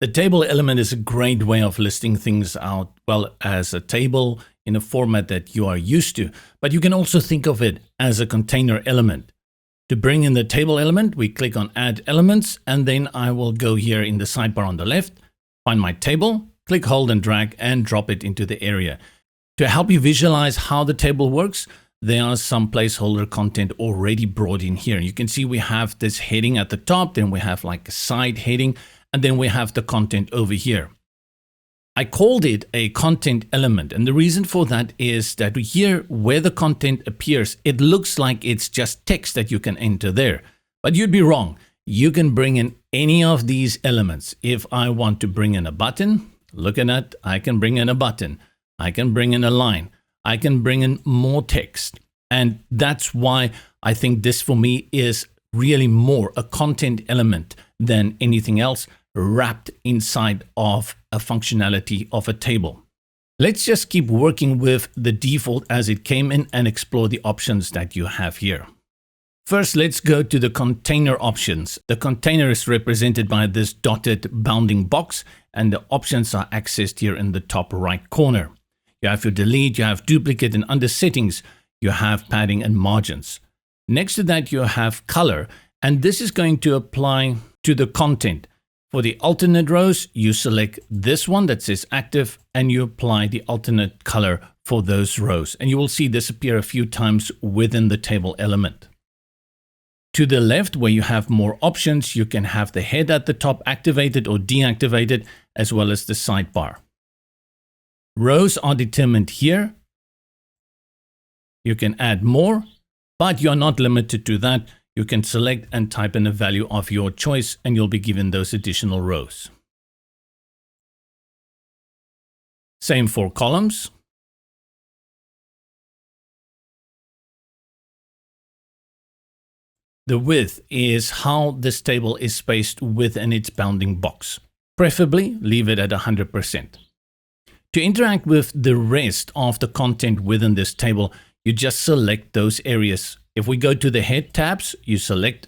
The table element is a great way of listing things out, well, as a table in a format that you are used to, but you can also think of it as a container element. To bring in the table element, we click on Add Elements, and then I will go here in the sidebar on the left, find my table, click, hold, and drag, and drop it into the area. To help you visualize how the table works, there are some placeholder content already brought in here. You can see we have this heading at the top, then we have like a side heading, and then we have the content over here. I called it a content element, and the reason for that is that here where the content appears, it looks like it's just text that you can enter there. But you'd be wrong. You can bring in any of these elements. If I want to bring in a button, look at that, I can bring in a button. I can bring in a line. I can bring in more text. And that's why I think this for me is really more a content element than anything else wrapped inside of a functionality of a table. Let's just keep working with the default as it came in and explore the options that you have here. First, let's go to the container options. The container is represented by this dotted bounding box, and the options are accessed here in the top right corner. You have your delete, you have duplicate, and under settings, you have padding and margins. Next to that, you have color, and this is going to apply to the content. For the alternate rows, you select this one that says active, and you apply the alternate color for those rows. And you will see this appear a few times within the table element. To the left, where you have more options, you can have the head at the top activated or deactivated, as well as the sidebar. Rows are determined here. You can add more, but you're not limited to that. You can select and type in a value of your choice, and you'll be given those additional rows. Same for columns. The width is how this table is spaced within its bounding box. Preferably leave it at 100%. To interact with the rest of the content within this table, you just select those areas. If we go to the head tabs, you select,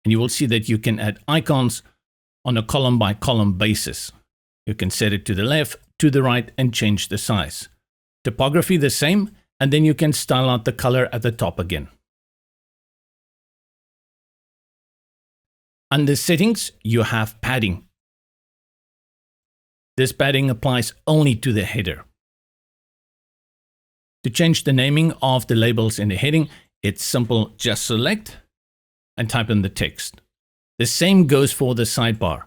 and you will see that you can add icons on a column by column basis. You can set it to the left, to the right, and change the size. Typography the same, and then you can style out the color at the top again. Under settings, you have padding. This padding applies only to the header. To change the naming of the labels in the heading, it's simple, just select and type in the text. The same goes for the sidebar.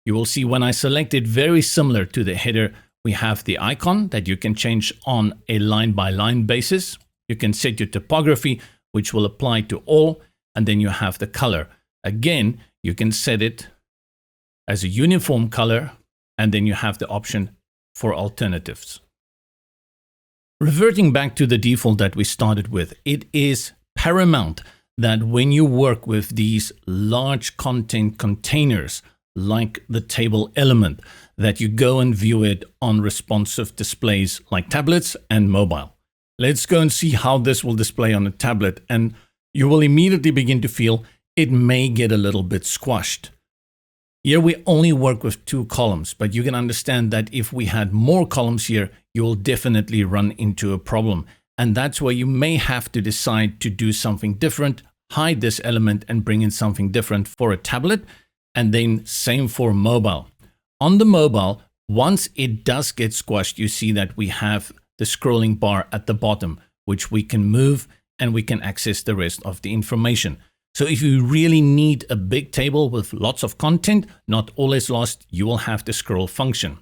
You will see when I select it, very similar to the header, we have the icon that you can change on a line by line basis. You can set your typography, which will apply to all, and then you have the color. Again, you can set it as a uniform color, and then you have the option for alternatives. Reverting back to the default that we started with, it is paramount that when you work with these large content containers like the table element, that you go and view it on responsive displays like tablets and mobile. Let's go and see how this will display on a tablet, and you will immediately begin to feel it may get a little bit squashed. Here we only work with 2 columns, but you can understand that if we had more columns here, you will definitely run into a problem. And that's where you may have to decide to do something different, hide this element and bring in something different for a tablet, and then same for mobile. On the mobile, once it does get squashed, you see that we have the scrolling bar at the bottom, which we can move and we can access the rest of the information. So if you really need a big table with lots of content, not all is lost, you will have the scroll function.